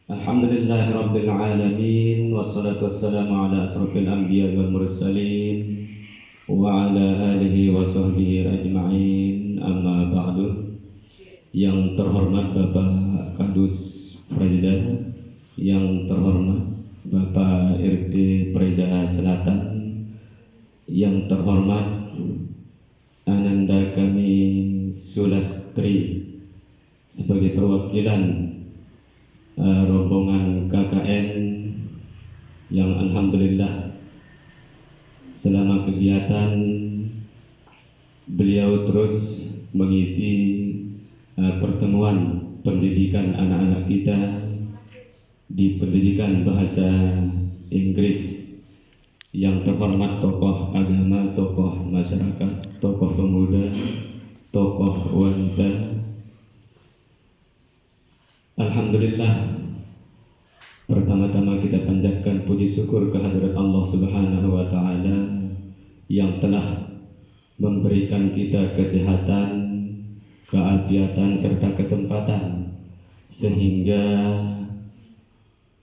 Alhamdulillahi Rabbil Alamin. Wassalatu wassalamu ala asrafil anbiya wal mursalin wa ala alihi wa sahbihi ajma'in. Amma ba'du. Yang terhormat Bapak Kadus Preda, yang terhormat Bapak RT Preda Selatan, yang terhormat Ananda kami Sulastri sebagai perwakilan rombongan KKN yang alhamdulillah selama kegiatan beliau terus mengisi pertemuan pendidikan anak-anak kita di pendidikan bahasa Inggris. Yang terhormat tokoh agama, tokoh masyarakat, tokoh pemuda, tokoh wanita, alhamdulillah, pertama-tama kita panjatkan puji syukur kehadirat Allah Subhanahu wa taala yang telah memberikan kita kesehatan, keafiatan serta kesempatan sehingga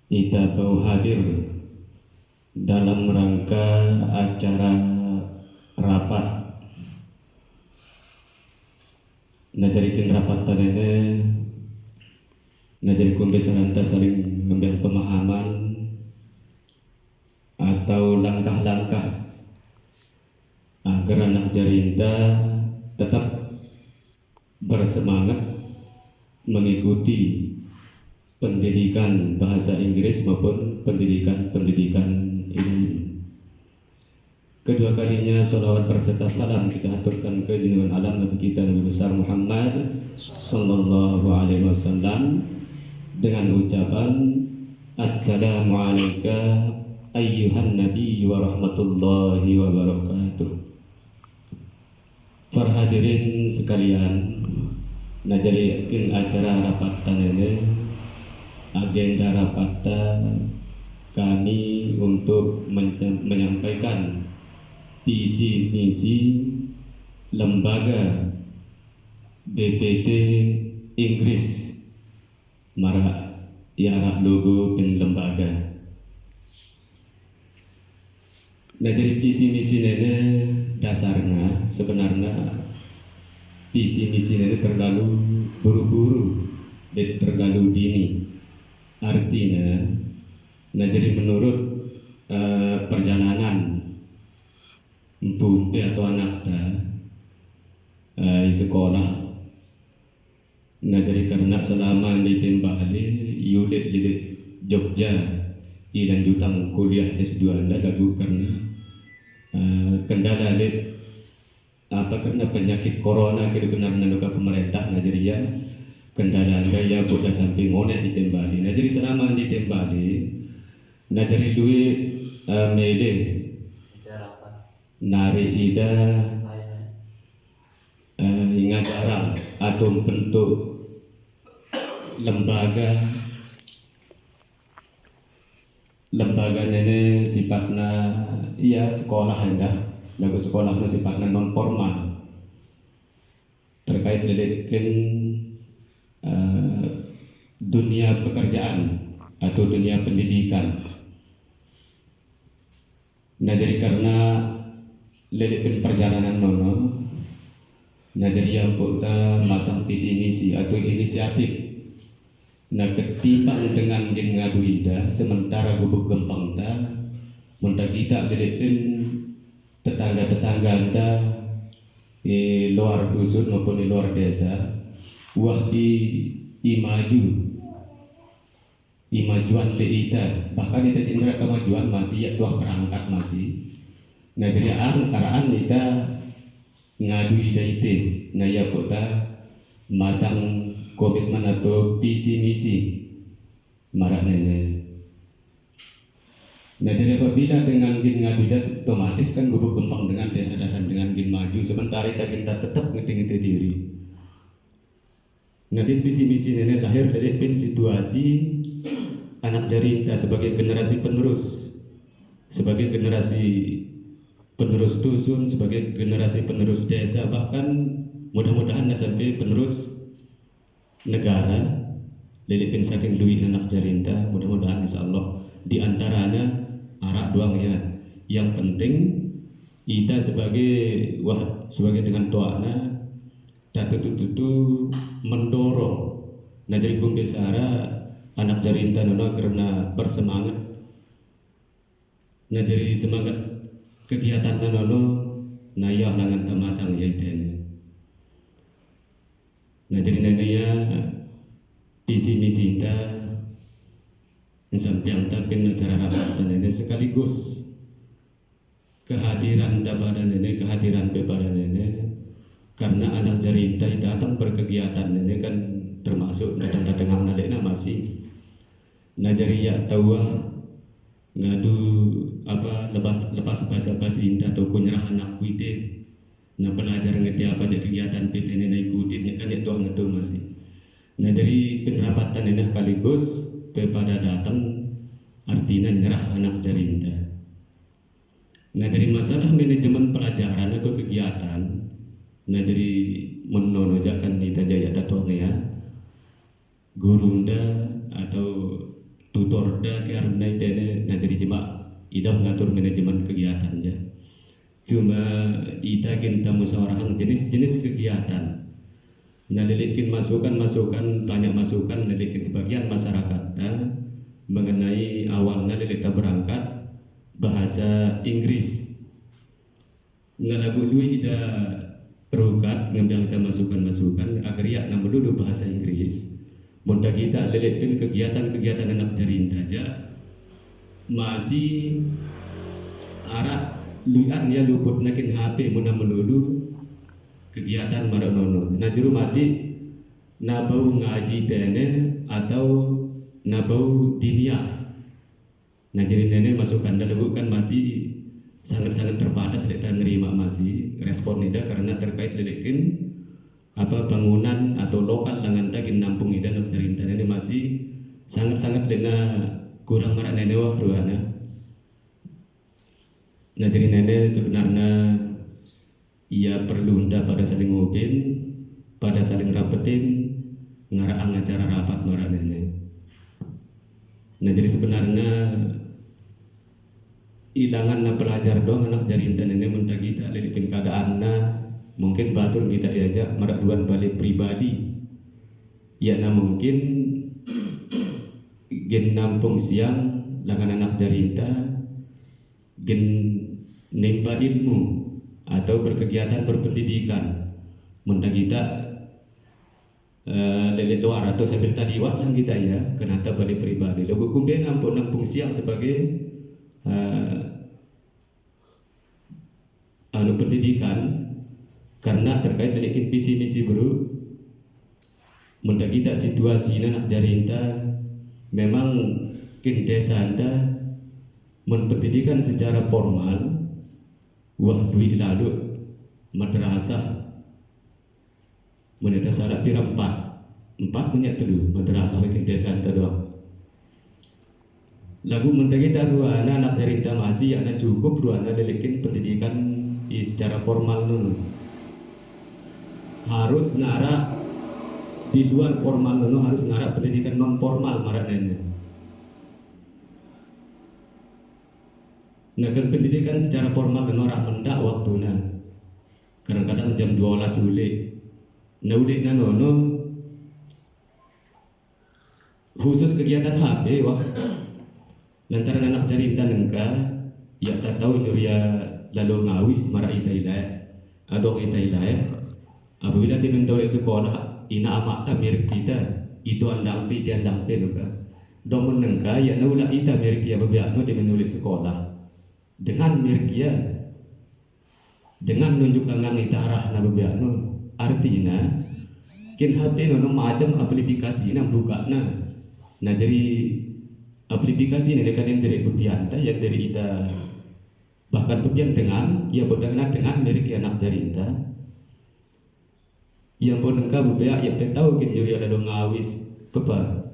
kita mau hadir dalam rangka acara rapat. Najarikin rapat tadene Najari kumbe seranta saling mengambil pemahaman atau langkah-langkah agar anak jarinta tetap bersemangat mengikuti pendidikan bahasa Inggris maupun pendidikan ini. Kedua kalinya salawat berserta salam kita aturkan ke junjungan alam Nabi kita Nabi besar Muhammad sallallahu alaihi wasallam dengan ucapan Assalamualaikum ayyuhan nabi wa rahmatullahi wa barakatuh. Para hadirin sekalian, najarikin acara rapatan ini, agenda rapatan kami untuk menyampaikan visi misi lembaga BPT Inggris Mara Yarah logo pin lembaga. Nah, jadi visi misi ini dasarnya sebenarnya visi misi ini terlalu buru-buru dan terlalu dini. Artinya, nah jadi menurut perjalanan empu atau anak di sekolah. Nah jadi karena selama di Bali, Yulit jadi Jogja, dan jutang kuliah S2 Anda lagu karena kendala karena penyakit corona kira benar naluka pemerintah. Nah jadi ya kendala Anda ya buat samping onek di Bali. Nah jadi selama di Bali, nah dari duit mede nari ida ingat jarang atau bentuk lembaga ini sifatnya iya sekolah anda lagu sekolahnya sifatnya non formal terkait dengan dunia pekerjaan atau dunia pendidikan. Nah jadi karena lelekin perjalanan nono, nah jadi yang kita masang visi misi atau inisiatif. Nah ketimbang dengan ngadu ida sementara gubuk gempang ta mentah kita lelekin tetangga anda di luar dusun maupun di luar desa wah imajuan leita bahkan itu indra kemajuan masih ya tuah perangkat masih. Nah jadi angkaraan kita ngadu ida itu nah ya kita masang komitmen atau visi misi marak nenek. Nah jadi apabila dengan gin ngadu ida otomatis kan gubuk gempang dengan desa-desa dengan gin maju sementara kita tetap ngerti diri. Nah visi misi nenek lahir dari situasi anak jarinta sebagai generasi penerus, sebagai generasi penerus dusun, sebagai generasi penerus desa, bahkan mudah-mudahan sampai penerus negara lelipin saking duit anak jarinta, mudah-mudahan insyaallah di antaranya arak doang ya. Yang penting kita sebagai dengan tuana tak tutu mendorong nah jadi kumbesara anak jarinta nono karena bersemangat nah jadi semangat kegiatan nono nah ya nangan tamasang ya itu nah jadi neneknya visi misi kita sampai tapin acara rapat nenek sekaligus kehadiran pada nenek kehadiran pada nenek karena anak jarinta datang berkegiatan nenek kan termasuk datang-datang adeknya masih nah jadi ya tahu ngadu apa lepas bahasa indah atau nyerah anak kuite nah belajar ngerti apa aja kegiatan PT nenek ikutin kan ya tuh ngadu masih nah jadi penrapatan nenek sekaligus kepada datang artinya nyerah anak jarinta nah dari masalah manajemen pelajaran atau kegiatan nah jadi menonojakan kita jaya tatuangnya gurunda atau tutorda ke arna itene nah jadi cuma ida mengatur manajemen kegiatannya cuma ita kita musyawarah jenis-jenis kegiatan nah lilikin masukan banyak masukan lilikin sebagian masyarakat mengenai awalnya lilita berangkat bahasa Inggris nah lagu dulu ida perukat ngambil kita masukan agar ya nama dulu bahasa Inggris mudah kita lilitin kegiatan anak jarinta aja masih arah luan ya luput nakin HP mudah melulu kegiatan maranono nah juru mati nabau ngaji tene atau nabau dinia nah jadi nenek masukkan dalam kan masih sangat-sangat terbatas kita nerima masih respon ida karena terkait lelekin apa bangunan atau lokal dengan daging nampung ida nak jarinta ini masih sangat-sangat dena kurang marah nenek wakruana nah jadi nenek sebenarnya ia perlu unda pada saling ngupin pada saling rapetin ngarang acara rapat marah nenek nah jadi sebenarnya ilangan na pelajar dong anak jarinta nenek mentah kita lilipin keadaan mungkin batur kita diajak meraduan balik pribadi ya nah mungkin gen nampung siang langan anak jarinta gen nimba ilmu atau berkegiatan berpendidikan mentah kita lele luar atau sambil tadi waktu kita ya kenapa balik pribadi lalu kumbe nampung siang sebagai pendidikan karena terkait dengan visi misi bro mudah kita situasi anak jarinta memang kin desa anda menpendidikan secara formal wah duit lalu madrasah meneta syarat pira empat punya telu madrasah kin desa anda doang lagu menteri ruana anak jarinta masih anak cukup ruana delekin pendidikan secara formal dulu harus nara di luar formal dulu harus nara pendidikan non formal marananya nah kan pendidikan secara formal dan orang mendak waktunya kadang-kadang jam 12 ule nah ule nono khusus kegiatan HP wah lantaran anak jarinta nengka ya tak tahu nyuria lalu ngawis marah itailah adong itailah apabila dia mentolek sekolah ina amak tamir kita itu andang pi andang pe luka dong menengka ya naula ita mir kia bebiakno dia menulis sekolah dengan mir kia dengan nunjuk langang ita arah na bebiakno artinya kin hati nono macam aplikasi na buka nah jadi aplikasi ini kan yang dari bebianta yang dari ita bahkan bebian dengan ia berkenaan dengan milik anak jarinta yang pun engkau bebiak yang tahu kin juri ada dong ngawis bepa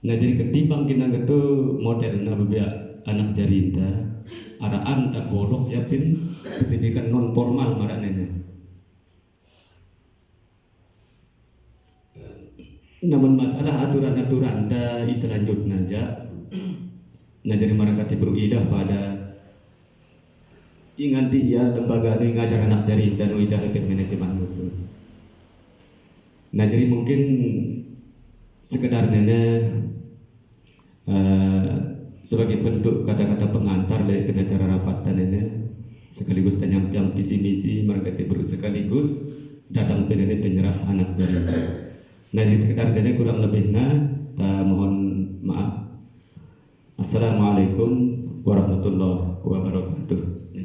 nah jadi ketimbang kita itu modern bebiak anak jarinta araan tak golok ya pin pendidikan non formal marah nenek namun masalah aturan-aturan da selanjutnya aja nah jadi marakati beruidah pada inganti ya lembaga ini ngajar anak jari dan uidah lebih manajemen gitu. Nah jadi mungkin sekedar sebagai bentuk kata-kata pengantar dari acara rapatan ini sekaligus tanyampiang visi misi marakati berut sekaligus datang penyerah anak jari. Nah jadi sekedar ini kurang lebihnya mohon maaf. Assalamualaikum warahmatullahi wabarakatuh.